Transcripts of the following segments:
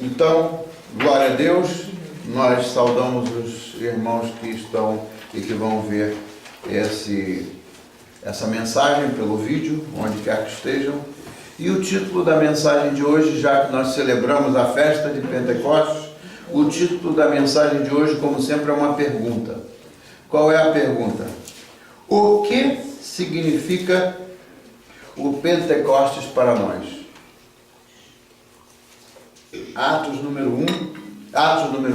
Então, glória a Deus, nós saudamos os irmãos que estão e que vão ver essa mensagem pelo vídeo, onde quer que estejam. E o título da mensagem de hoje, já que nós celebramos a festa de Pentecostes, o título da mensagem de hoje, como sempre, é uma pergunta. Qual é a pergunta? O que significa o Pentecostes para nós? Atos número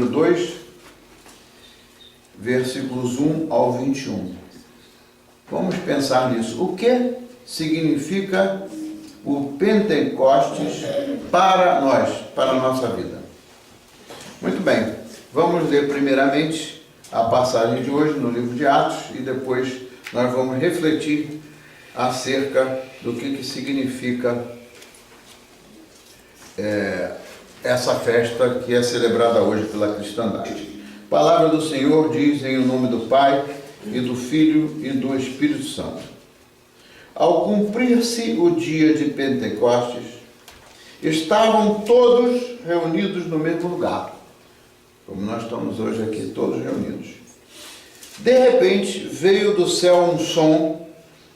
2, versículos 1 ao 21. Vamos pensar nisso. O que significa o Pentecostes para nós, para a nossa vida? Muito bem, vamos ler primeiramente a passagem de hoje no livro de Atos e depois nós vamos refletir acerca do que significa essa festa que é celebrada hoje pela cristandade. A palavra do Senhor diz em nome do Pai, e do Filho e do Espírito Santo. Ao cumprir-se o dia de Pentecostes, estavam todos reunidos no mesmo lugar, como nós estamos hoje aqui, todos reunidos. De repente, veio do céu um som,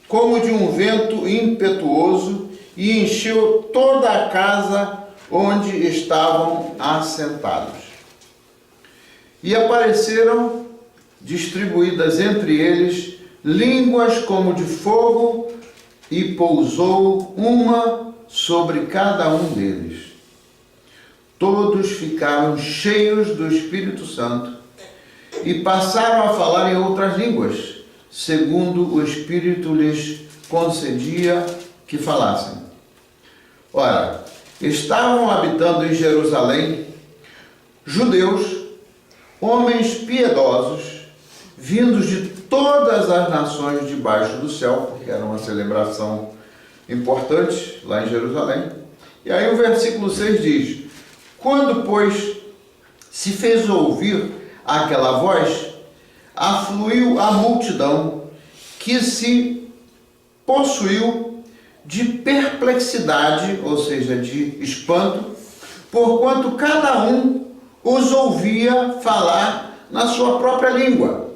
como de um vento impetuoso, e encheu toda a casa onde estavam assentados. E apareceram, distribuídas entre eles, línguas como de fogo, e pousou uma sobre cada um deles. Todos ficaram cheios do Espírito Santo e passaram a falar em outras línguas, segundo o Espírito lhes concedia que falassem. Ora, estavam habitando em Jerusalém judeus, homens piedosos, vindos de todas as nações debaixo do céu, porque era uma celebração importante lá em Jerusalém. E aí o versículo 6 diz: quando, pois, se fez ouvir aquela voz, afluiu a multidão, que se possuiu de perplexidade, ou seja, de espanto, porquanto cada um os ouvia falar na sua própria língua.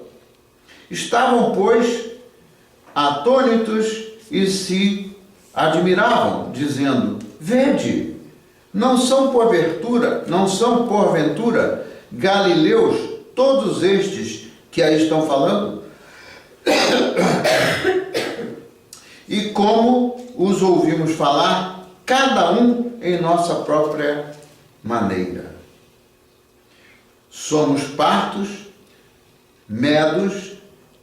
Estavam, pois, atônitos e se admiravam, dizendo: vede, não são porventura galileus todos estes que aí estão falando? E como os ouvimos falar, cada um em nossa própria maneira. Somos partos, medos,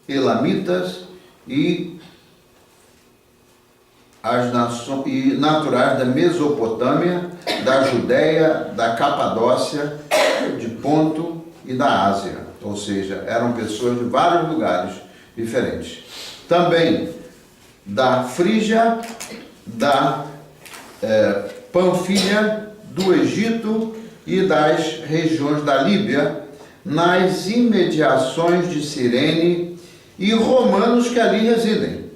elamitas e naturais da Mesopotâmia, da Judéia, da Capadócia, de Ponto e da Ásia. Ou seja, eram pessoas de vários lugares diferentes. Também da Frígia, da Panfilha, do Egito e das regiões da Líbia, nas imediações de Cirene, e romanos que ali residem,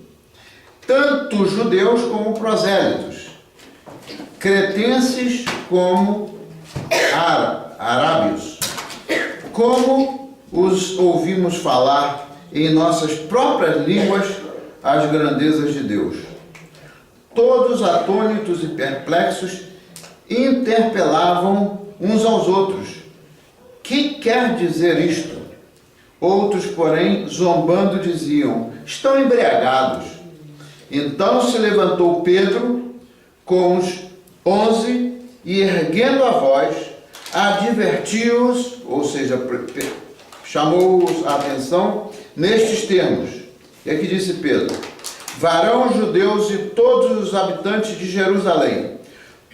tanto judeus como prosélitos, cretenses como arábios. Como os ouvimos falar em nossas próprias línguas as grandezas de Deus. Todos atônitos e perplexos interpelavam uns aos outros: que quer dizer isto? Outros, porém, zombando, diziam: estão embriagados. Então se levantou Pedro com os 11 e, erguendo a voz, advertiu-os, ou seja, chamou-os a atenção nestes termos. E aqui disse Pedro: varão judeus e todos os habitantes de Jerusalém,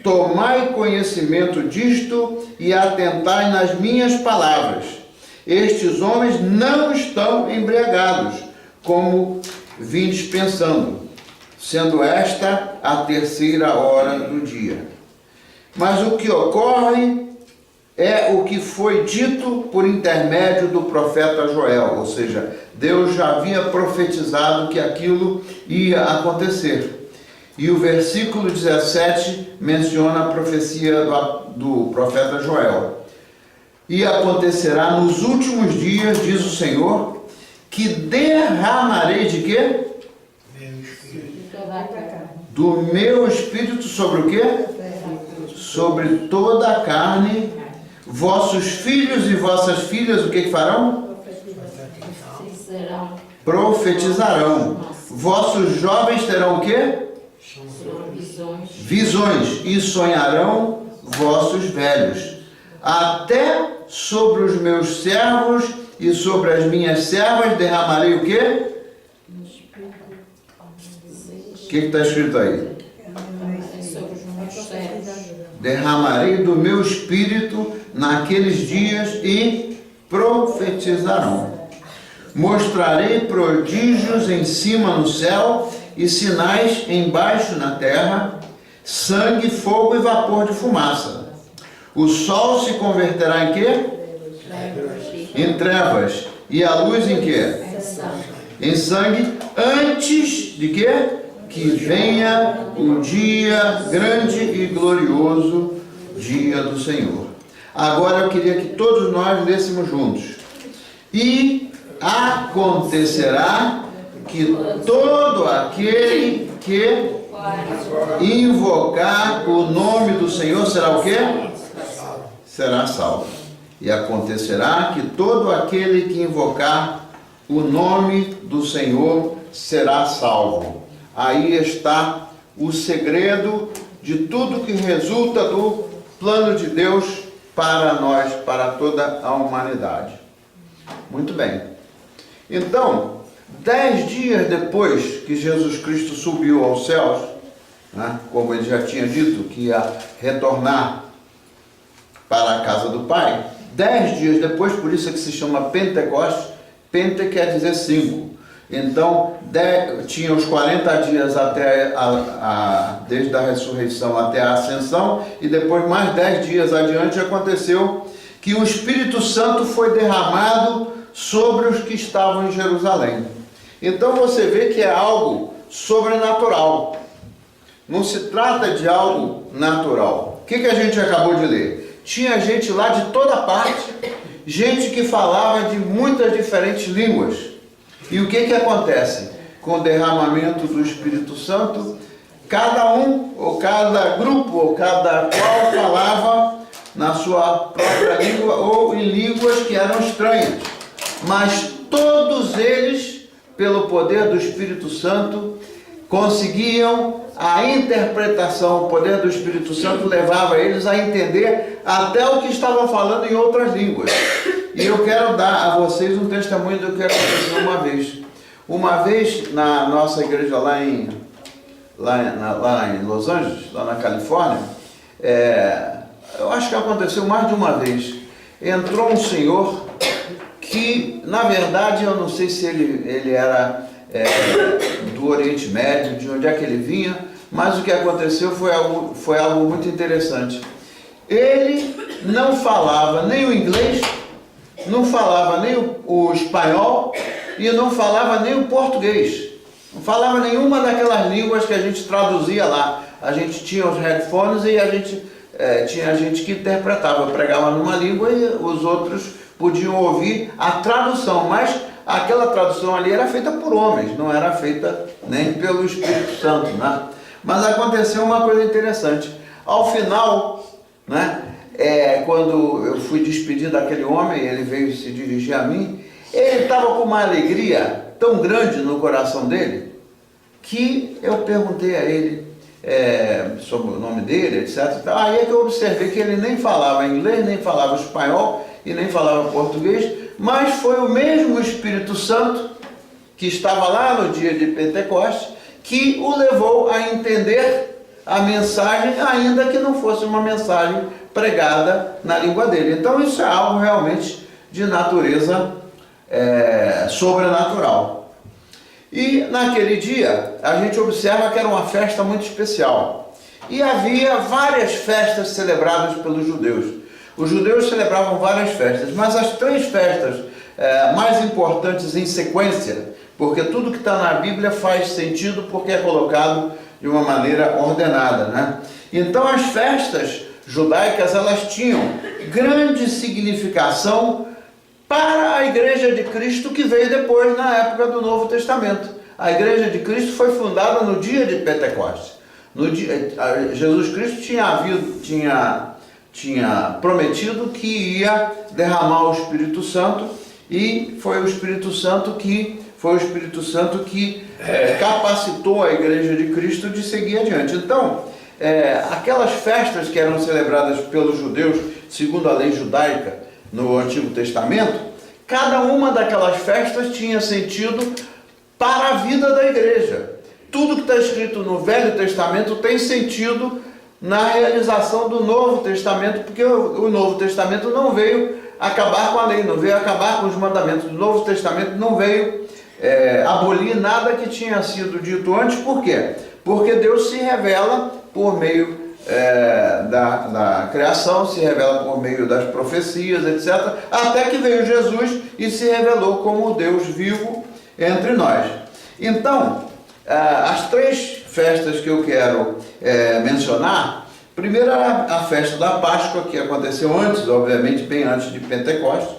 tomai conhecimento disto e atentai nas minhas palavras. Estes homens não estão embriagados, como vindes pensando, sendo esta a terceira hora do dia. Mas o que ocorre é o que foi dito por intermédio do profeta Joel, ou seja, Deus já havia profetizado que aquilo ia acontecer. E o versículo 17 menciona a profecia do profeta Joel. E acontecerá nos últimos dias, diz o Senhor, que derramarei de quê? Do meu espírito sobre o quê? Sobre toda a carne. Vossos filhos e vossas filhas, o que farão? Profetizarão. Vossos jovens terão o quê? Visões. E sonharão vossos velhos. Até sobre os meus servos e sobre as minhas servas derramarei o quê? O que está escrito aí? Derramarei do meu espírito naqueles dias e profetizarão. Mostrarei prodígios em cima no céu e sinais embaixo na terra, sangue, fogo e vapor de fumaça. O sol se converterá em quê? Em trevas. E a luz em quê? Em sangue, antes de quê? Que venha o dia grande e glorioso, dia do Senhor. Agora eu queria que todos nós lêssemos juntos. E acontecerá que todo aquele que invocar o nome do Senhor será o quê? Será salvo. E acontecerá que todo aquele que invocar o nome do Senhor será salvo. Aí está o segredo de tudo que resulta do plano de Deus para nós, para toda a humanidade. Muito bem. Então, 10 dias depois que Jesus Cristo subiu aos céus, né, como ele já tinha dito que ia retornar para a casa do Pai, 10 dias depois, por isso é que se chama Pentecostes. Pente quer dizer 5. Então, tinha os 40 dias até desde a ressurreição até a ascensão, e depois mais 10 dias adiante aconteceu que o Espírito Santo foi derramado sobre os que estavam em Jerusalém. Então você vê que é algo sobrenatural. Não se trata de algo natural. O que a gente acabou de ler? Tinha gente lá de toda parte, gente que falava de muitas diferentes línguas. E o que acontece? Com o derramamento do Espírito Santo, cada um, ou cada grupo, ou cada qual falava na sua própria língua, ou em línguas que eram estranhas. Mas todos eles, pelo poder do Espírito Santo, conseguiam a interpretação. O poder do Espírito Santo levava eles a entender até o que estavam falando em outras línguas. E eu quero dar a vocês um testemunho do que aconteceu uma vez. Uma vez, na nossa igreja lá em Los Angeles, lá na Califórnia, eu acho que aconteceu mais de uma vez. Entrou um senhor que, na verdade, eu não sei se ele era do Oriente Médio, de onde é que ele vinha, mas o que aconteceu foi algo muito interessante. Ele não falava nem o inglês, não falava nem o espanhol e não falava nem o português. Não falava nenhuma daquelas línguas que a gente traduzia lá. A gente tinha os headphones e tinha gente que interpretava, pregava numa língua e os outros podiam ouvir a tradução, mas aquela tradução ali era feita por homens, não era feita nem pelo Espírito Santo, né? Mas aconteceu uma coisa interessante. Ao final, né, quando eu fui despedir daquele homem, ele veio se dirigir a mim, ele estava com uma alegria tão grande no coração dele, que eu perguntei a ele sobre o nome dele, etc. Aí é que eu observei que ele nem falava inglês, nem falava espanhol e nem falava português, mas foi o mesmo Espírito Santo que estava lá no dia de Pentecostes que o levou a entender a mensagem, ainda que não fosse uma mensagem pregada na língua dele. Então isso é algo realmente de natureza sobrenatural. E naquele dia a gente observa que era uma festa muito especial. E havia várias festas celebradas pelos judeus. Os judeus celebravam várias festas, mas as 3 festas mais importantes em sequência, porque tudo que está na Bíblia faz sentido porque é colocado de uma maneira ordenada, né? Então as festas judaicas, elas tinham grande significação para a Igreja de Cristo que veio depois, na época do Novo Testamento. A Igreja de Cristo foi fundada no dia de Pentecostes. Jesus Cristo tinha prometido que ia derramar o Espírito Santo, e foi o Espírito Santo que capacitou a Igreja de Cristo de seguir adiante. Então, aquelas festas que eram celebradas pelos judeus, segundo a lei judaica, no Antigo Testamento, cada uma daquelas festas tinha sentido para a vida da igreja. Tudo que está escrito no Velho Testamento tem sentido na realização do Novo Testamento, porque o Novo Testamento não veio acabar com a lei, não veio acabar com os mandamentos. O Novo Testamento não veio abolir nada que tinha sido dito antes. Por quê? Porque Deus se revela por meio da criação, se revela por meio das profecias, etc., até que veio Jesus e se revelou como o Deus vivo entre nós. Então, as três festas que eu quero mencionar, primeiro a festa da Páscoa, que aconteceu antes, obviamente bem antes de Pentecostes,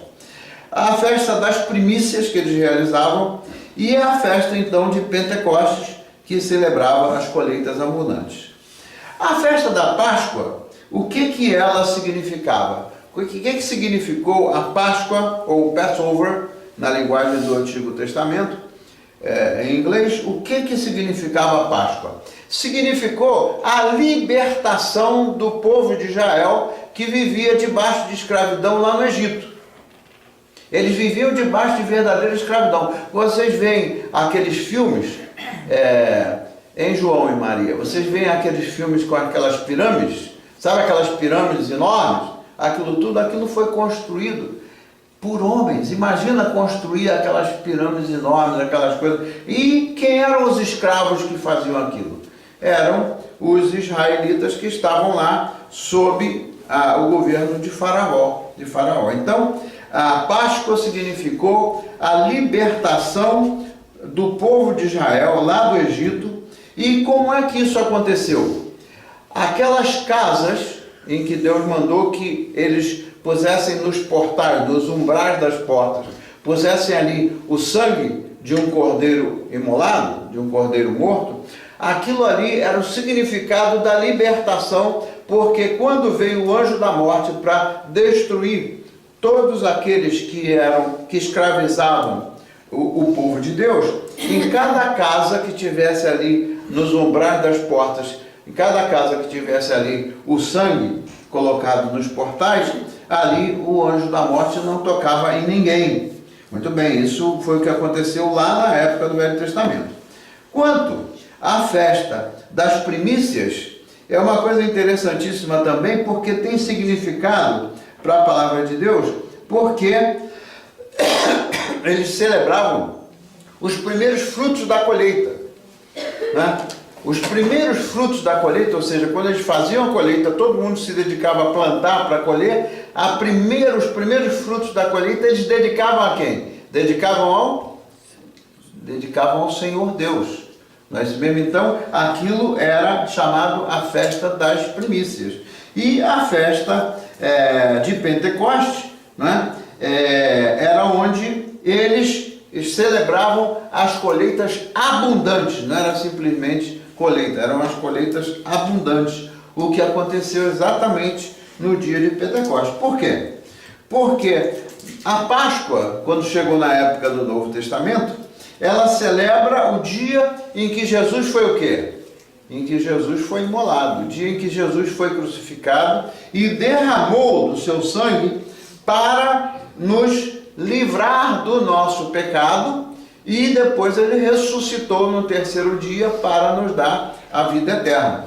a festa das primícias que eles realizavam, e a festa então de Pentecostes, que celebrava as colheitas abundantes. A festa da Páscoa, o que ela significava? O que significou a Páscoa, ou Passover, na linguagem do Antigo Testamento, em inglês? O que significava a Páscoa? Significou a libertação do povo de Israel, que vivia debaixo de escravidão lá no Egito. Eles viviam debaixo de verdadeira escravidão. Vocês veem aqueles filmes em João e Maria, vocês veem aqueles filmes com aquelas pirâmides, sabe aquelas pirâmides enormes? Aquilo foi construído por homens. Imagina construir aquelas pirâmides enormes, aquelas coisas. E quem eram os escravos que faziam aquilo? Eram os israelitas que estavam lá sob o governo de Faraó. Então, a Páscoa significou a libertação do povo de Israel lá do Egito. E como é que isso aconteceu? Aquelas casas em que Deus mandou que eles pusessem nos portais, nos umbrais das portas, pusessem ali o sangue de um cordeiro imolado, de um cordeiro morto, aquilo ali era o significado da libertação, porque quando veio o anjo da morte para destruir todos aqueles que escravizavam o povo de Deus, em cada casa que tivesse ali nos umbrais das portas, em cada casa que tivesse ali o sangue colocado nos portais, ali o anjo da morte não tocava em ninguém. Muito bem, isso foi o que aconteceu lá na época do Velho Testamento. Quanto à festa das primícias, é uma coisa interessantíssima também, porque tem significado para a palavra de Deus, porque eles celebravam os primeiros frutos da colheita, né? Os primeiros frutos da colheita, ou seja, quando eles faziam a colheita, todo mundo se dedicava a plantar para colher. Os primeiros frutos da colheita eles dedicavam a quem? Dedicavam ao Senhor Deus. Então, aquilo era chamado a festa das primícias. E a festa de Pentecostes, né, era onde eles celebravam as colheitas abundantes. Não era simplesmente colheita, eram as colheitas abundantes, o que aconteceu exatamente no dia de Pentecostes. Por quê? Porque a Páscoa, quando chegou na época do Novo Testamento, ela celebra o dia em que Jesus foi o quê? Em que Jesus foi imolado, o dia em que Jesus foi crucificado e derramou do seu sangue para nos livrar do nosso pecado, e depois ele ressuscitou no terceiro dia para nos dar a vida eterna.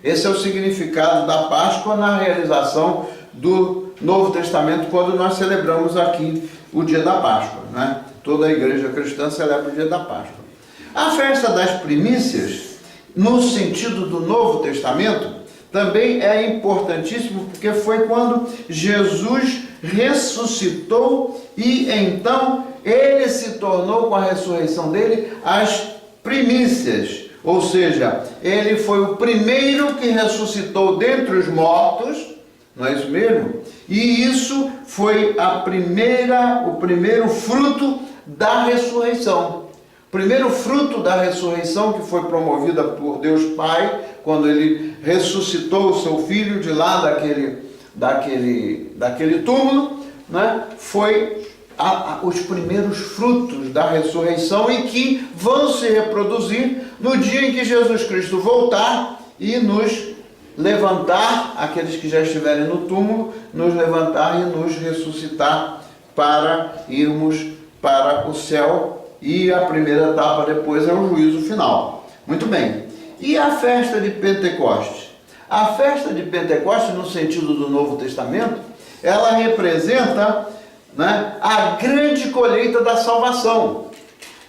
Esse é o significado da Páscoa na realização do Novo Testamento, quando nós celebramos aqui o dia da Páscoa, né? Toda a igreja cristã celebra o dia da Páscoa. A festa das primícias, no sentido do Novo Testamento, também é importantíssimo, porque foi quando Jesus ressuscitou e então ele se tornou, com a ressurreição dele, as primícias, Ou seja, ele foi o primeiro que ressuscitou dentre os mortos, não é isso mesmo? E isso foi o primeiro fruto da ressurreição. O primeiro fruto da ressurreição que foi promovida por Deus Pai, quando ele ressuscitou o seu filho de lá daquele túmulo, né? Foi os primeiros frutos da ressurreição e que vão se reproduzir no dia em que Jesus Cristo voltar e nos levantar, aqueles que já estiverem no túmulo, nos levantar e nos ressuscitar para irmos para o céu, e a primeira etapa depois é o juízo final. Muito bem. E a festa de Pentecostes? A festa de Pentecostes, no sentido do Novo Testamento, ela representa, né, a grande colheita da salvação.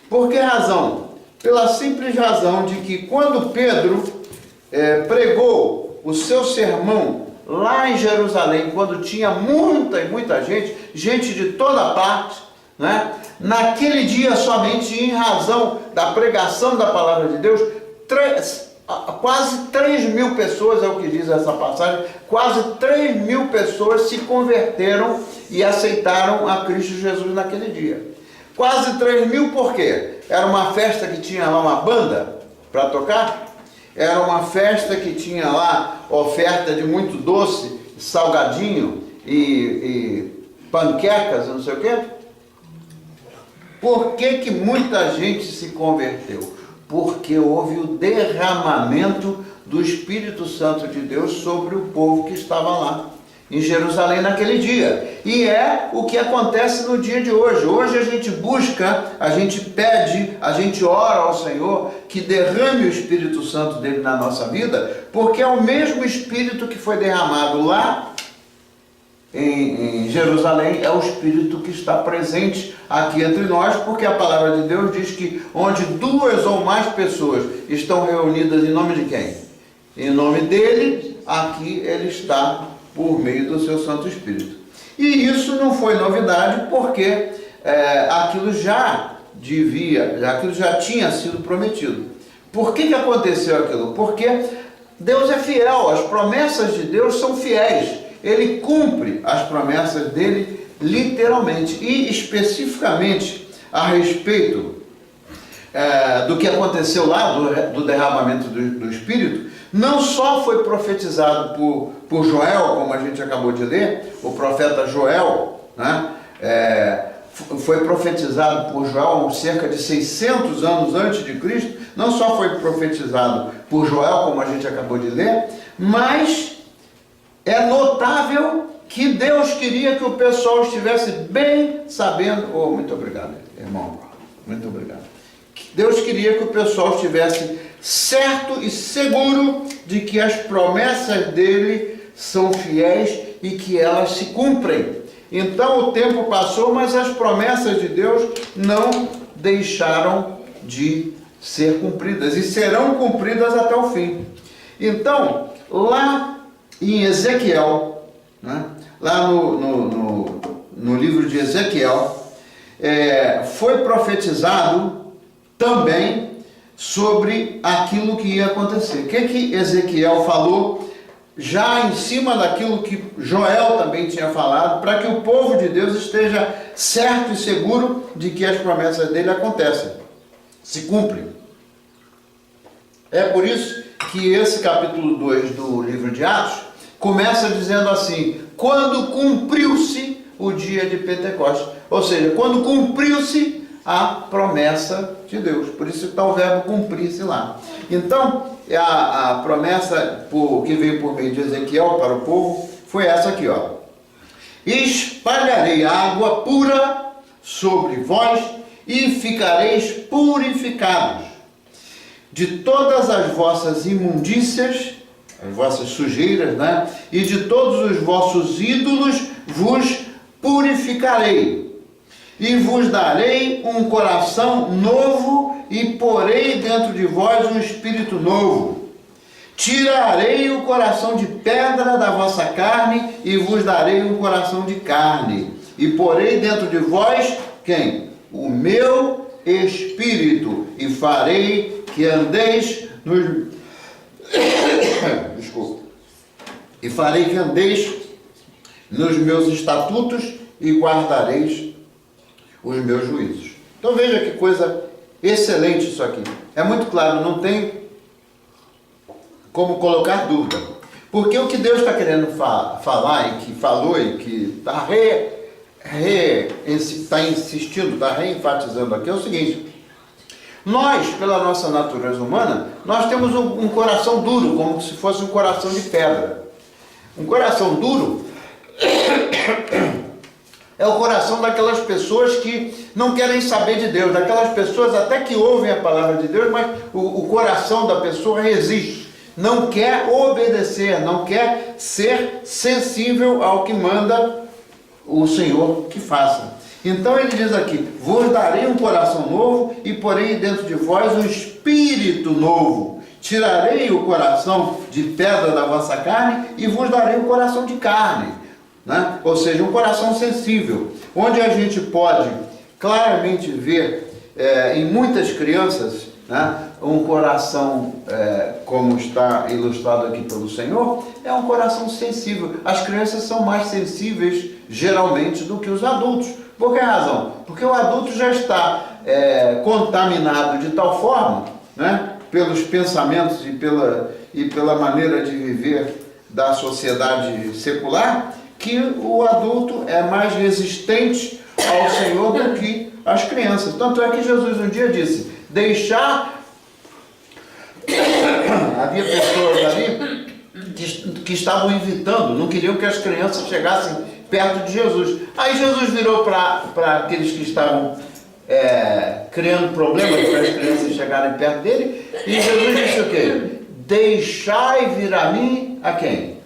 Por que razão? Pela simples razão de que quando Pedro pregou o seu sermão lá em Jerusalém, quando tinha muita gente de toda parte, né, naquele dia somente, em razão da pregação da palavra de Deus, quase 3.000 pessoas, é o que diz essa passagem, quase 3.000 pessoas se converteram e aceitaram a Cristo Jesus naquele dia. Quase 3.000 por quê? Era uma festa que tinha lá uma banda para tocar? Era uma festa que tinha lá oferta de muito doce, salgadinho e panquecas, não sei o quê? Por que muita gente se converteu? Porque houve o derramamento do Espírito Santo de Deus sobre o povo que estava lá em Jerusalém naquele dia. E é o que acontece no dia de hoje. Hoje a gente busca, a gente pede, a gente ora ao Senhor que derrame o Espírito Santo dele na nossa vida, porque é o mesmo Espírito que foi derramado lá em Jerusalém, é o Espírito que está presente aqui entre nós, porque a palavra de Deus diz que onde 2 ou mais pessoas estão reunidas em nome de quem? Em nome dele, aqui ele está por meio do seu Santo Espírito. E isso não foi novidade, porque aquilo já tinha sido prometido. Por que aconteceu aquilo? Porque Deus é fiel, as promessas de Deus são fiéis. Ele cumpre as promessas dele literalmente e especificamente a respeito do que aconteceu lá, do derramamento do Espírito. Não só foi profetizado por Joel, como a gente acabou de ler, o profeta Joel, né? Foi profetizado por Joel há cerca de 600 anos antes de Cristo. Não só foi profetizado por Joel, como a gente acabou de ler, mas é notável que Deus queria que o pessoal estivesse bem sabendo. Oh, muito obrigado, irmão. Muito obrigado. Deus queria que o pessoal estivesse certo e seguro de que as promessas dele são fiéis e que elas se cumprem. Então o tempo passou, mas as promessas de Deus não deixaram de ser cumpridas e serão cumpridas até o fim. Então, lá em Ezequiel, né, lá no livro de Ezequiel, foi profetizado também sobre aquilo que ia acontecer. O que Ezequiel falou, já em cima daquilo que Joel também tinha falado, para que o povo de Deus esteja certo e seguro de que as promessas dele acontecem, se cumprem. É por isso que esse capítulo 2 do livro de Atos começa dizendo assim: quando cumpriu-se o dia de Pentecostes. Ou seja, quando cumpriu-se a promessa de Deus. Por isso está o verbo cumprir-se lá. Então, a promessa que veio por meio de Ezequiel para o povo foi essa aqui, ó. Espalharei água pura sobre vós e ficareis purificados. De todas as vossas imundícias, as vossas sujeiras, né? E de todos os vossos ídolos vos purificarei. E vos darei um coração novo e porei dentro de vós um espírito novo. Tirarei o coração de pedra da vossa carne e vos darei um coração de carne. E porei dentro de vós, quem? O meu espírito. E farei que andeis Desculpa. E farei que andeis nos meus estatutos e guardareis os meus juízos. Então veja que coisa excelente isso aqui. É muito claro, não tem como colocar dúvida. Porque o que Deus está querendo falar, e que falou, e que está insistindo, está reenfatizando aqui, é o seguinte: nós, pela nossa natureza humana, nós temos um coração duro, como se fosse um coração de pedra. Um coração duro é o coração daquelas pessoas que não querem saber de Deus, daquelas pessoas até que ouvem a palavra de Deus, mas o coração da pessoa resiste, não quer obedecer, não quer ser sensível ao que manda o Senhor que faça. Então ele diz aqui: vos darei um coração novo e porei dentro de vós um espírito novo. Tirarei o coração de pedra da vossa carne e vos darei um coração de carne, né? Ou seja, um coração sensível, onde a gente pode claramente ver em muitas crianças, né, um coração, como está ilustrado aqui pelo Senhor, é um coração sensível. As crianças são mais sensíveis, geralmente, do que os adultos. Por que razão? Porque o adulto já está contaminado de tal forma, né, pelos pensamentos e pela maneira de viver da sociedade secular, que o adulto é mais resistente ao Senhor do que as crianças. Tanto é que Jesus um dia disse: havia pessoas ali que estavam evitando, não queriam que as crianças chegassem perto de Jesus. Aí Jesus virou para aqueles que estavam criando problemas para as crianças chegarem perto dele, e Jesus disse o quê? Deixai vir a mim a quem?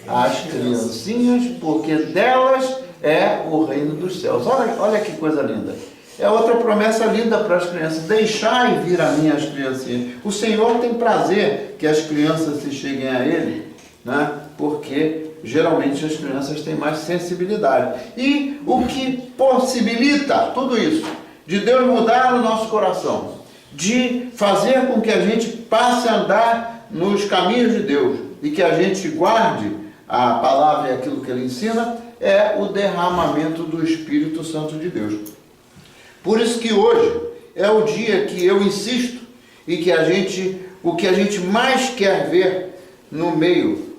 As criancinhas, porque delas é o reino dos céus. Olha que coisa linda. É outra promessa linda para as crianças: deixai vir a mim as criancinhas. O Senhor tem prazer que as crianças se cheguem a Ele, né? Porque geralmente as crianças têm mais sensibilidade. E o que possibilita tudo isso, de Deus mudar o nosso coração, de fazer com que a gente passe a andar nos caminhos de Deus e que a gente guarde a palavra e aquilo que Ele ensina, é o derramamento do Espírito Santo de Deus. Por isso que hoje é o dia que eu insisto e que o que a gente mais quer ver no meio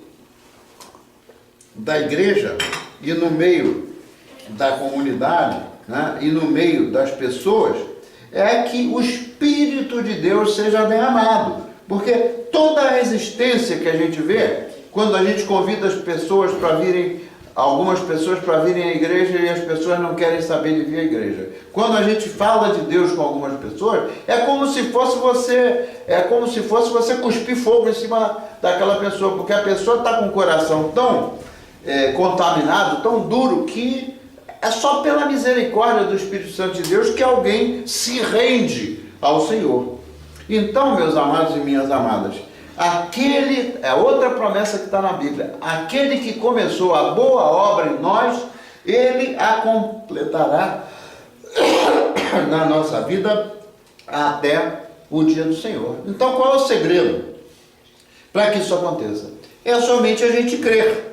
da igreja e no meio da comunidade, né, e no meio das pessoas, é que o Espírito de Deus seja derramado. Porque toda a resistência que a gente vê, quando a gente convida as pessoas para virem, algumas pessoas para virem à igreja, e as pessoas não querem saber de vir à igreja. Quando a gente fala de Deus com algumas pessoas, é como se fosse você cuspir fogo em cima daquela pessoa, porque a pessoa está com o coração tão contaminado, tão duro, que é só pela misericórdia do Espírito Santo de Deus que alguém se rende ao Senhor. Então, meus amados e minhas amadas, é outra promessa que está na Bíblia: aquele que começou a boa obra em nós, Ele a completará na nossa vida até o dia do Senhor. Então, qual é o segredo para que isso aconteça? É somente a gente crer.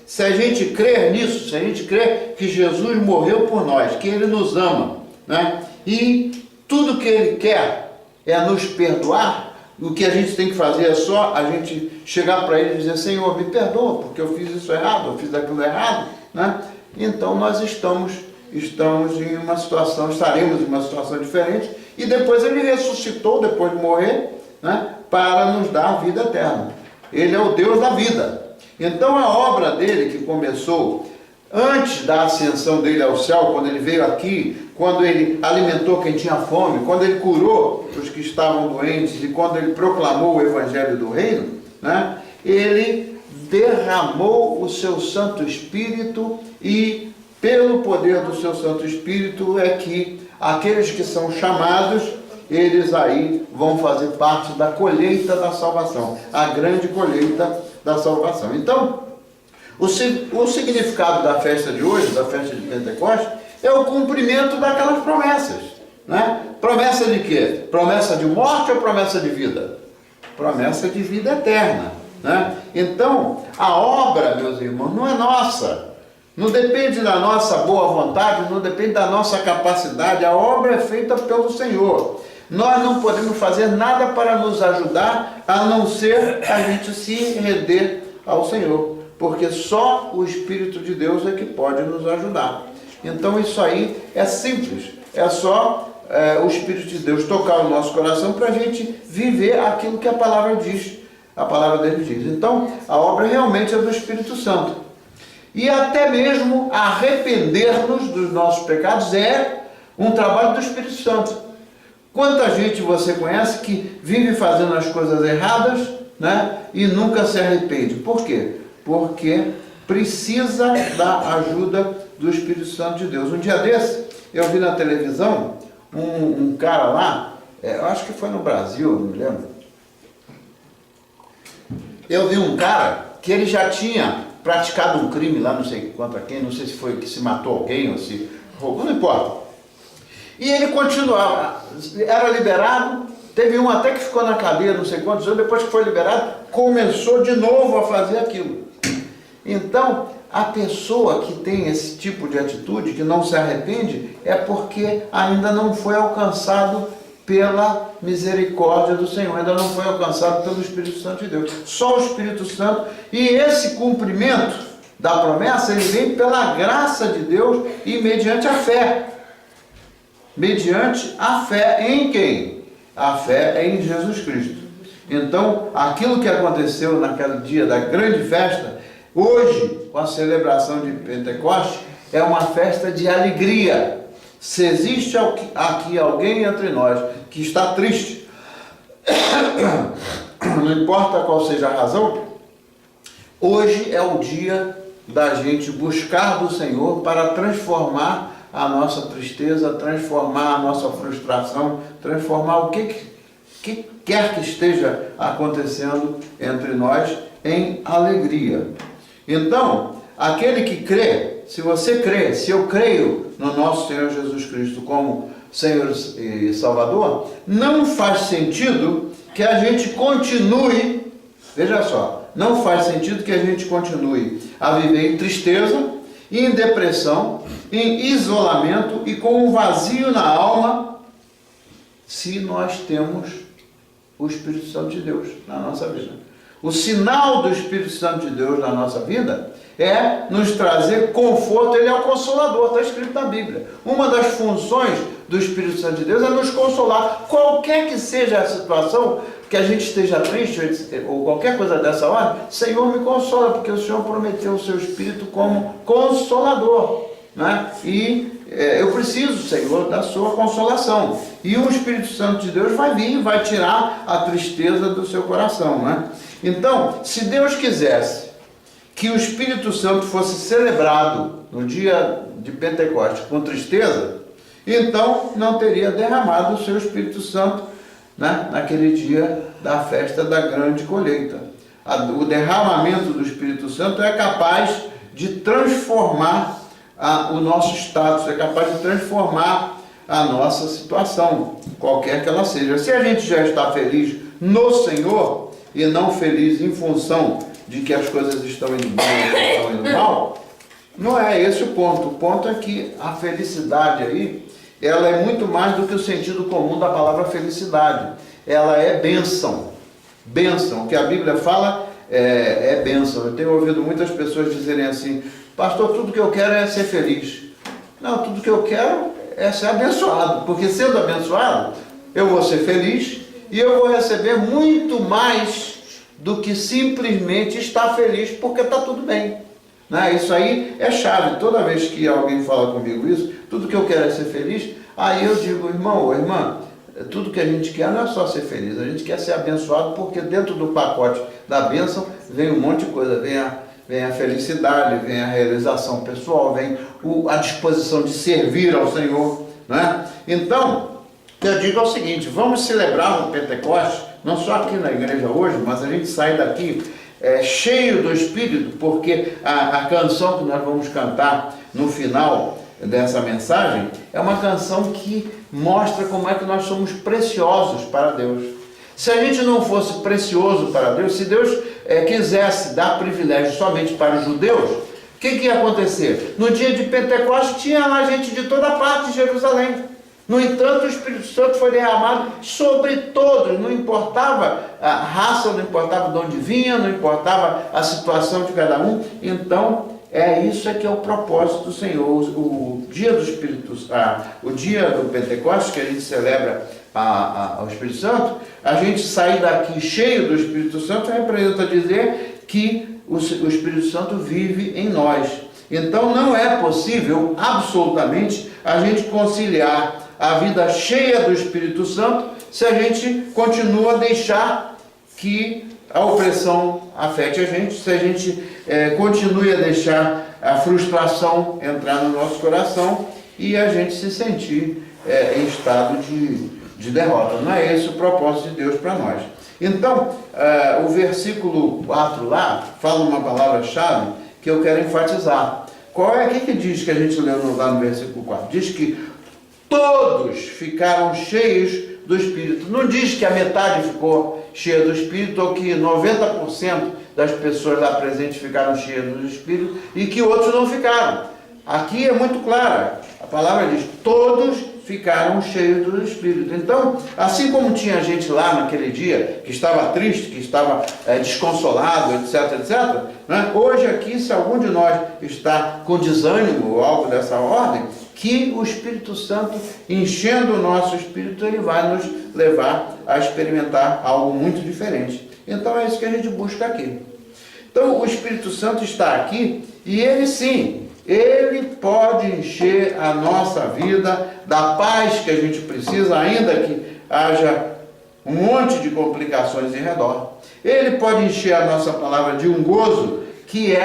Se a gente crer nisso, se a gente crer que Jesus morreu por nós, que Ele nos ama, né, e tudo que Ele quer é nos perdoar, o que a gente tem que fazer é só a gente chegar para Ele e dizer: Senhor, me perdoa, porque eu fiz isso errado, eu fiz aquilo errado, né? Então nós estamos em uma situação, estaremos em uma situação diferente, e depois Ele ressuscitou, depois de morrer, né, para nos dar a vida eterna. Ele é o Deus da vida. Então a obra dele, que começou antes da ascensão dele ao céu, quando ele veio aqui, quando ele alimentou quem tinha fome, quando ele curou os que estavam doentes e quando ele proclamou o Evangelho do Reino, né, ele derramou o seu Santo Espírito, e pelo poder do seu Santo Espírito é que aqueles que são chamados, eles aí vão fazer parte da colheita da salvação, a grande colheita da salvação. Então, o significado da festa de hoje, da festa de Pentecostes, é o cumprimento daquelas promessas, né? Promessa de quê? Promessa de morte ou promessa de vida? promessa de vida eterna, né? Então, a obra, meus irmãos, não é nossa. Não depende da nossa boa vontade, não depende da nossa capacidade. A obra é feita pelo Senhor. Nós não podemos fazer nada para nos ajudar, a não ser a gente se render ao Senhor. Porque só o Espírito de Deus é que pode nos ajudar. Então isso aí é simples. É só o Espírito de Deus tocar o nosso coração para a gente viver aquilo que a palavra diz. A palavra dele diz. Então, a obra realmente é do Espírito Santo. E até mesmo arrepender-nos dos nossos pecados é um trabalho do Espírito Santo. Quanta gente você conhece que vive fazendo as coisas erradas, né, e nunca se arrepende? Por quê? Porque precisa da ajuda do Espírito Santo de Deus. Um dia desse, eu vi na televisão um cara lá, eu acho que foi no Brasil, não me lembro. Eu vi um cara que ele já tinha praticado um crime lá, não sei contra quem, não sei se foi que se matou alguém ou se roubou, não importa. E ele continuava, era liberado, teve um até que ficou na cadeia não sei quantos anos, depois que foi liberado, começou de novo a fazer aquilo. Então, a pessoa que tem esse tipo de atitude, que não se arrepende, é porque ainda não foi alcançado pela misericórdia do Senhor, ainda não foi alcançado pelo Espírito Santo de Deus. Só o Espírito Santo, e esse cumprimento da promessa, ele vem pela graça de Deus e mediante a fé. Mediante a fé em quem? A fé é em Jesus Cristo. Então, aquilo que aconteceu naquele dia da grande festa, hoje, com a celebração de Pentecostes, é uma festa de alegria. Se existe aqui alguém entre nós que está triste, não importa qual seja a razão, hoje é o dia da gente buscar do Senhor para transformar a nossa tristeza, transformar a nossa frustração, transformar o que quer que esteja acontecendo entre nós em alegria. Então, aquele que crê, se você crê, se eu creio no nosso Senhor Jesus Cristo como Senhor e Salvador, não faz sentido que a gente continue, veja só, não faz sentido que a gente continue a viver em tristeza, em depressão, em isolamento e com um vazio na alma, se nós temos o Espírito Santo de Deus na nossa vida. O sinal do Espírito Santo de Deus na nossa vida é nos trazer conforto. Ele é o Consolador, está escrito na Bíblia. Uma das funções do Espírito Santo de Deus é nos consolar. Qualquer que seja a situação, que a gente esteja triste ou qualquer coisa dessa ordem, Senhor, me consola, porque o Senhor prometeu o seu Espírito como Consolador, né? E eu preciso, Senhor, da sua consolação. E o Espírito Santo de Deus vai vir e vai tirar a tristeza do seu coração, né? Então, se Deus quisesse que o Espírito Santo fosse celebrado no dia de Pentecostes com tristeza, então não teria derramado o seu Espírito Santo, né, naquele dia da festa da grande colheita. O derramamento do Espírito Santo é capaz de transformar o nosso status, é capaz de transformar a nossa situação, qualquer que ela seja. Se a gente já está feliz no Senhor e não feliz em função de que as coisas estão indo bem ou estão indo mal, não é esse o ponto. O ponto é que a felicidade aí, ela é muito mais do que o sentido comum da palavra felicidade. Ela é bênção. Bênção. O que a Bíblia fala é bênção. Eu tenho ouvido muitas pessoas dizerem assim: pastor, tudo que eu quero é ser feliz. Não, tudo que eu quero é ser abençoado. Porque sendo abençoado, eu vou ser feliz e eu vou receber muito mais do que simplesmente estar feliz porque está tudo bem. Né? Isso aí é chave. Toda vez que alguém fala comigo isso, tudo que eu quero é ser feliz, aí eu digo: irmão ou irmã, tudo que a gente quer não é só ser feliz, a gente quer ser abençoado, porque dentro do pacote da bênção vem um monte de coisa, vem a felicidade, vem a realização pessoal, vem a disposição de servir ao Senhor, né? Então, eu digo é o seguinte: vamos celebrar o Pentecostes, não só aqui na igreja hoje, mas a gente sai daqui cheio do Espírito, porque a canção que nós vamos cantar no final dessa mensagem é uma canção que mostra como é que nós somos preciosos para Deus. Se a gente não fosse precioso para Deus, se Deus quisesse dar privilégio somente para os judeus, o que ia acontecer? No dia de Pentecostes tinha lá gente de toda parte de Jerusalém. No entanto, o Espírito Santo foi derramado sobre todos, não importava a raça, não importava de onde vinha, não importava a situação de cada um. Então, isso que é o propósito do Senhor. O dia do o dia do Pentecostes, que a gente celebra ao Espírito Santo, a gente sair daqui cheio do Espírito Santo representa dizer que o Espírito Santo vive em nós. Então, não é possível, absolutamente, a gente conciliar a vida cheia do Espírito Santo se a gente continua a deixar que a opressão afete a gente, se a gente continue a deixar a frustração entrar no nosso coração e a gente se sentir em estado de derrota. Não é esse o propósito de Deus para nós. Então, o versículo 4 lá fala uma palavra-chave que eu quero enfatizar. Qual é? O que diz que a gente leu lá no versículo 4? Diz que todos ficaram cheios do Espírito. Não diz que a metade ficou cheia do Espírito ou que 90% das pessoas lá presentes ficaram cheias do Espírito e que outros não ficaram. Aqui é muito clara. A palavra diz, todos ficaram cheios do Espírito. Então, assim como tinha gente lá naquele dia que estava triste, que estava desconsolado, etc, etc, né? Hoje aqui, se algum de nós está com desânimo ou algo dessa ordem, que o Espírito Santo, enchendo o nosso espírito, ele vai nos levar a experimentar algo muito diferente. Então é isso que a gente busca aqui. Então o Espírito Santo está aqui e ele sim, ele pode encher a nossa vida da paz que a gente precisa, ainda que haja um monte de complicações em redor. Ele pode encher a nossa palavra de um gozo que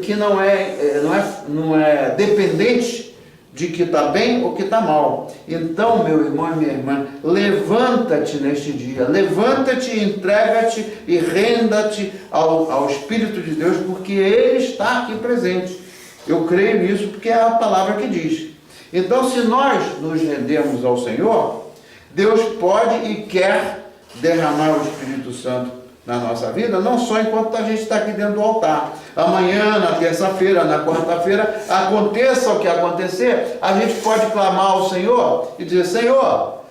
que não é dependente de que está bem ou que está mal. Então, meu irmão e minha irmã, levanta-te neste dia, levanta-te, entrega-te e renda-te ao Espírito de Deus, porque Ele está aqui presente. Eu creio nisso porque é a palavra que diz. Então, se nós nos rendemos ao Senhor, Deus pode e quer derramar o Espírito Santo na nossa vida, não só enquanto a gente está aqui dentro do altar. Amanhã, na terça-feira, na quarta-feira, aconteça o que acontecer, a gente pode clamar ao Senhor e dizer, Senhor,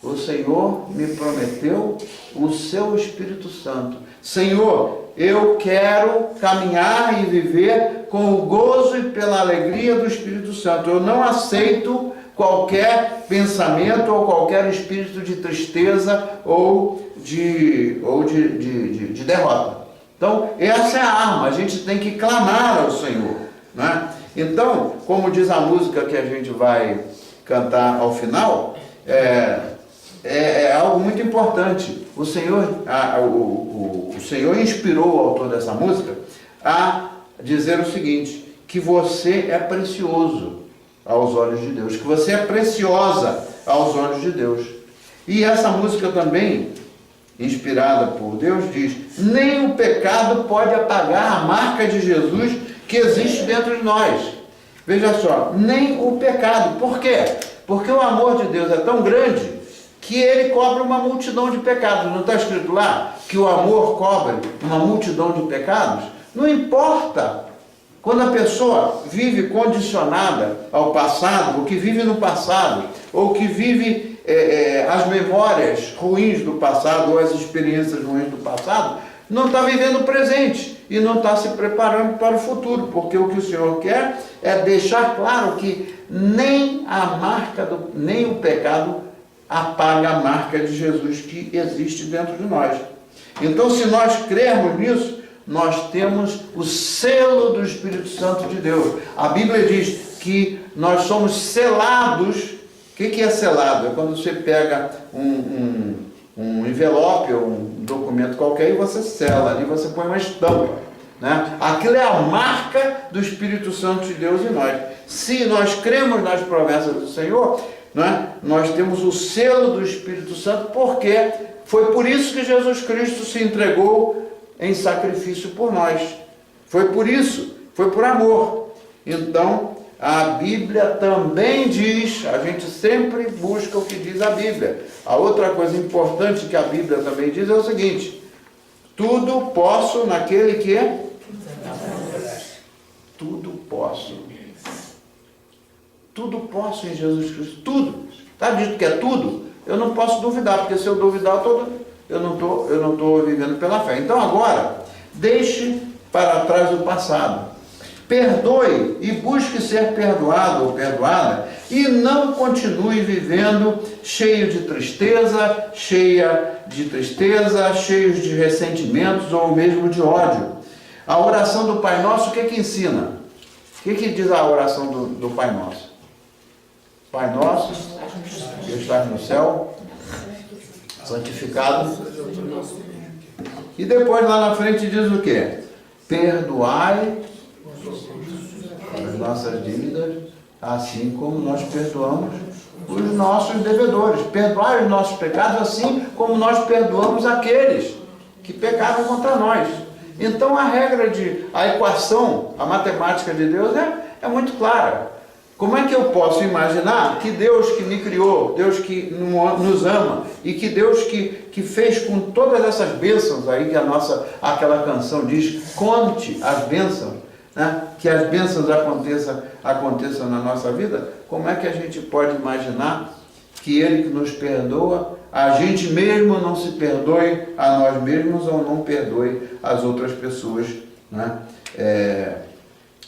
o Senhor me prometeu o seu Espírito Santo. Senhor, eu quero caminhar e viver com o gozo e pela alegria do Espírito Santo. Eu não aceito qualquer pensamento ou qualquer espírito de tristeza ou de derrota. Então, essa é a arma, a gente tem que clamar ao Senhor, né? Então, como diz a música que a gente vai cantar ao final, é algo muito importante. O Senhor inspirou o autor dessa música a dizer o seguinte, que você é precioso aos olhos de Deus, que você é preciosa aos olhos de Deus. E essa música também, inspirada por Deus, diz, nem o pecado pode apagar a marca de Jesus que existe dentro de nós. Veja só, nem o pecado. Por quê? Porque o amor de Deus é tão grande que ele cobre uma multidão de pecados. Não está escrito lá que o amor cobre uma multidão de pecados? Não importa. Quando a pessoa vive condicionada ao passado, ou que vive no passado, ou que vive as memórias ruins do passado, ou as experiências ruins do passado, não está vivendo o presente e não está se preparando para o futuro, porque o que o Senhor quer é deixar claro que nem o pecado apaga a marca de Jesus que existe dentro de nós. Então, se nós crermos nisso, nós temos o selo do Espírito Santo de Deus. A Bíblia diz que nós somos selados. O que é selado? É quando você pega um envelope ou um documento qualquer e você sela ali, você põe uma estampa, né? Aquilo é a marca do Espírito Santo de Deus em nós. Se nós cremos nas promessas do Senhor, né, nós temos o selo do Espírito Santo, porque foi por isso que Jesus Cristo se entregou em sacrifício por nós. Foi por isso, foi por amor. Então, a Bíblia também diz, a gente sempre busca o que diz a Bíblia. A outra coisa importante que a Bíblia também diz é o seguinte: tudo posso naquele que... Tudo posso. Tudo posso em Jesus Cristo. Tudo. Está dito que é tudo? Eu não posso duvidar, porque se eu duvidar, eu não estou vivendo pela fé. Então agora, deixe para trás o passado. Perdoe e busque ser perdoado ou perdoada, e não continue vivendo cheio de tristeza, cheios de ressentimentos ou mesmo de ódio. A oração do Pai Nosso, o que ensina? O que diz a oração do Pai Nosso? Pai Nosso, que estás no céu, santificado. E depois lá na frente diz o quê? Perdoai as nossas dívidas, assim como nós perdoamos os nossos devedores. Perdoai os nossos pecados, assim como nós perdoamos aqueles que pecaram contra nós. Então a equação, a matemática de Deus é muito clara. Como é que eu posso imaginar que Deus que me criou, Deus que nos ama, e que Deus que fez com todas essas bênçãos aí que aquela canção diz, conte as bênçãos, né? Que as bênçãos aconteçam na nossa vida, como é que a gente pode imaginar que Ele que nos perdoa, a gente mesmo não se perdoe a nós mesmos ou não perdoe as outras pessoas, né?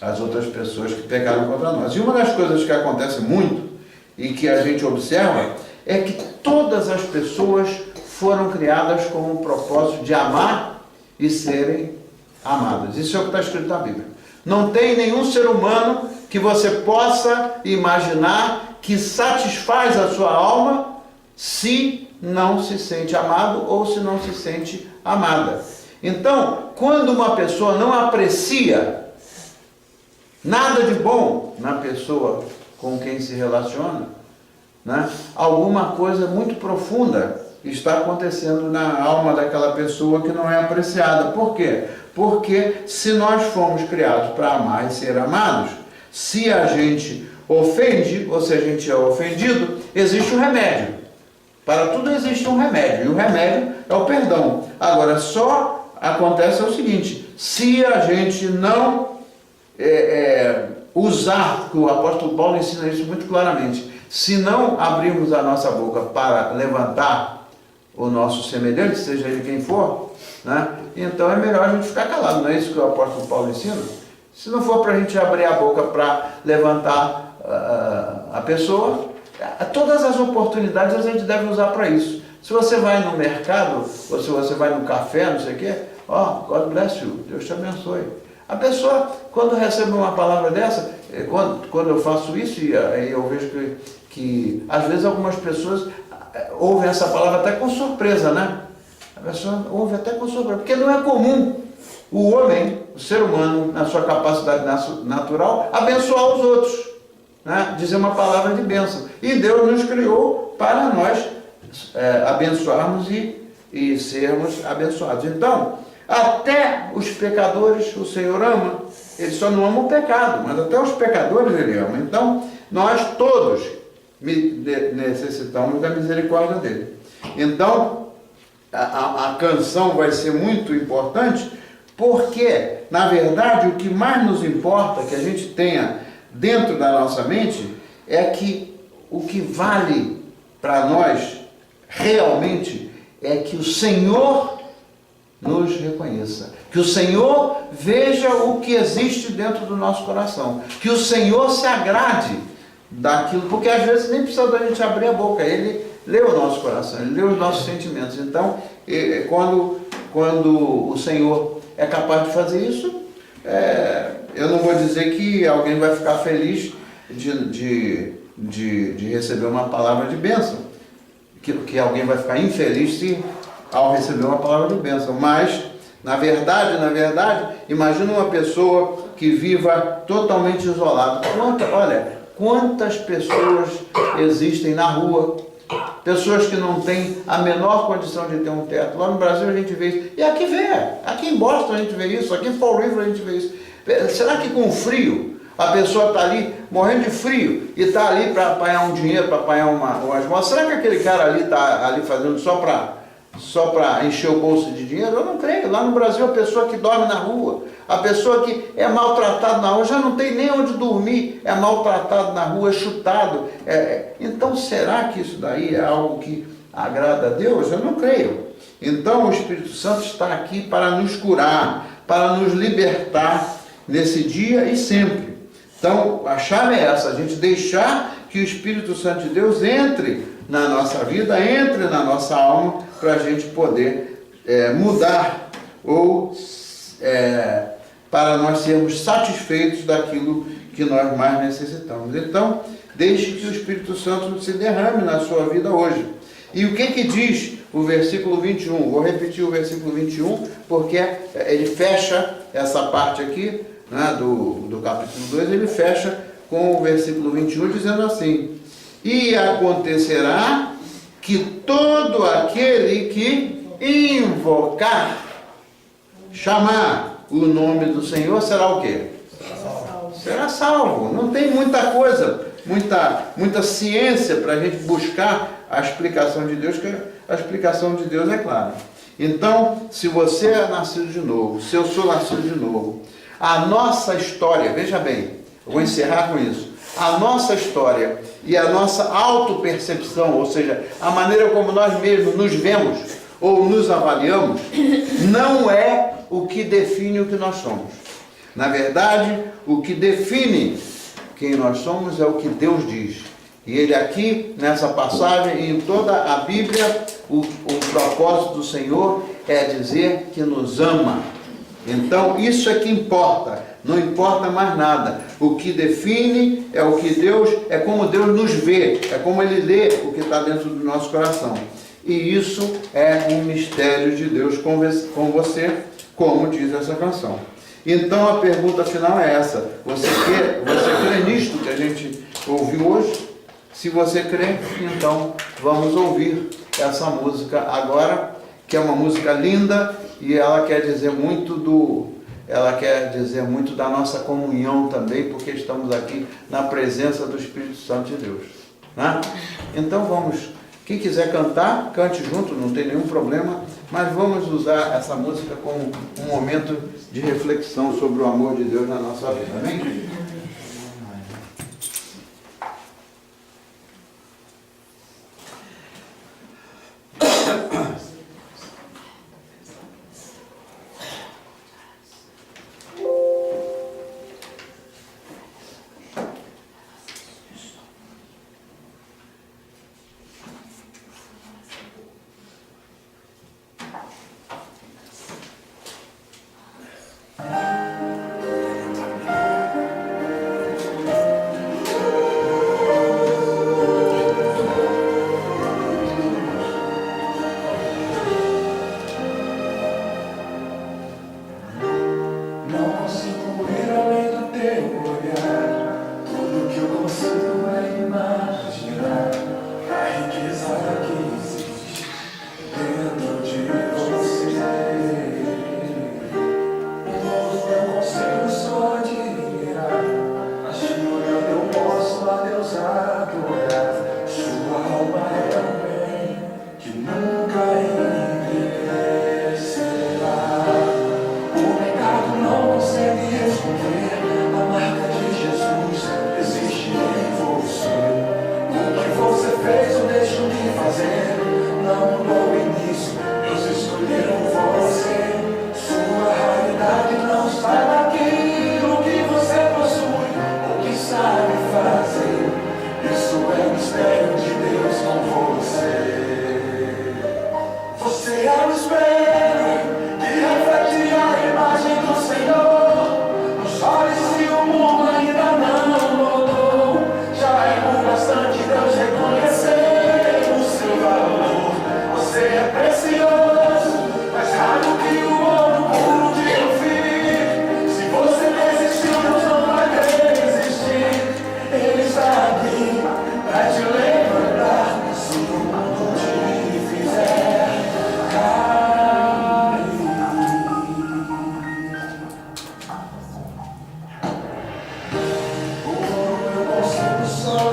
As outras pessoas que pecaram contra nós. E uma das coisas que acontece muito e que a gente observa é que todas as pessoas foram criadas com o propósito de amar e serem amadas. Isso é o que está escrito na Bíblia. Não tem nenhum ser humano que você possa imaginar que satisfaz a sua alma se não se sente amado ou se não se sente amada. Então, quando uma pessoa não aprecia nada de bom na pessoa com quem se relaciona, né, alguma coisa muito profunda está acontecendo na alma daquela pessoa que não é apreciada. Por quê? Porque se nós fomos criados para amar e ser amados, se a gente ofende ou se a gente é ofendido, existe um remédio. Para tudo existe um remédio, e o remédio é o perdão. Agora, só acontece o seguinte: se a gente não usar, porque o apóstolo Paulo ensina isso muito claramente, se não abrirmos a nossa boca para levantar o nosso semelhante, seja ele quem for, né, então é melhor a gente ficar calado. Não é isso que o apóstolo Paulo ensina? Se não for para a gente abrir a boca para levantar a pessoa, todas as oportunidades a gente deve usar para isso. Se você vai no mercado, ou se você vai no café, não sei o quê, God bless you, Deus te abençoe. A pessoa, quando recebe uma palavra dessa, quando eu faço isso, e eu vejo que às vezes algumas pessoas ouvem essa palavra até com surpresa, né? A pessoa ouve até com surpresa, porque não é comum o homem, o ser humano, na sua capacidade natural, abençoar os outros, né? Dizer uma palavra de bênção. E Deus nos criou para nós abençoarmos e sermos abençoados. Então, até os pecadores o Senhor ama. Ele só não ama o pecado, mas até os pecadores Ele ama. Então, nós todos necessitamos da misericórdia dEle. Então, a canção vai ser muito importante, porque, na verdade, o que mais nos importa que a gente tenha dentro da nossa mente é que o que vale para nós realmente é que o Senhor nos reconheça, que o Senhor veja o que existe dentro do nosso coração, que o Senhor se agrade daquilo, porque às vezes nem precisa da gente abrir a boca, Ele lê o nosso coração, Ele lê os nossos sentimentos. Então, quando o Senhor é capaz de fazer isso, eu não vou dizer que alguém vai ficar feliz de receber uma palavra de bênção, que alguém vai ficar infeliz ao receber uma palavra de bênção, mas na verdade, imagina uma pessoa que viva totalmente isolada. Quantas pessoas existem na rua, pessoas que não têm a menor condição de ter um teto. Lá no Brasil a gente vê isso, e aqui em Boston a gente vê isso, aqui em Fall River a gente vê isso. Será que com o frio a pessoa está ali morrendo de frio, e está ali para apanhar um dinheiro, para apanhar umas moças. Será que aquele cara ali está ali fazendo só para encher o bolso de dinheiro? Eu não creio. Lá no Brasil, a pessoa que dorme na rua, a pessoa que é maltratada na rua, já não tem nem onde dormir, é maltratado na rua, é chutado. Então, será que isso daí é algo que agrada a Deus? Eu não creio. Então, o Espírito Santo está aqui para nos curar, para nos libertar nesse dia e sempre. Então, a chave é essa, a gente deixar que o Espírito Santo de Deus entre na nossa vida, entre na nossa alma, para a gente poder mudar ou para nós sermos satisfeitos daquilo que nós mais necessitamos. Então, deixe que o Espírito Santo se derrame na sua vida hoje. E o que diz o versículo 21? Vou repetir o versículo 21, porque ele fecha essa parte aqui, né, do capítulo 2, ele fecha com o versículo 21, dizendo assim: e acontecerá que todo aquele que invocar, chamar o nome do Senhor, será o quê? Será salvo. Não tem muita coisa, muita ciência para a gente buscar a explicação de Deus, que a explicação de Deus é clara. Então, se você é nascido de novo, se eu sou nascido de novo, a nossa história, veja bem, eu vou encerrar com isso, a nossa história e a nossa autopercepção, ou seja, a maneira como nós mesmos nos vemos ou nos avaliamos, não é o que define o que nós somos. Na verdade, o que define quem nós somos é o que Deus diz. E ele aqui, nessa passagem, e em toda a Bíblia, o propósito do Senhor é dizer que nos ama. Então, isso é que importa, não importa mais nada. O que define é o que Deus, é como Deus nos vê, é como Ele lê o que está dentro do nosso coração. E isso é um mistério de Deus com você, como diz essa canção. Então, a pergunta final é essa: você crê nisto que a gente ouviu hoje? Se você crê, então vamos ouvir essa música agora, que é uma música linda e ela quer dizer muito da nossa comunhão também, porque estamos aqui na presença do Espírito Santo de Deus, né? Então vamos, quem quiser cantar, cante junto, não tem nenhum problema, mas vamos usar essa música como um momento de reflexão sobre o amor de Deus na nossa vida, amém?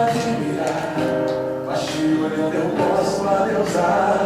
admirar, mas Senhor, eu não posso adeusar.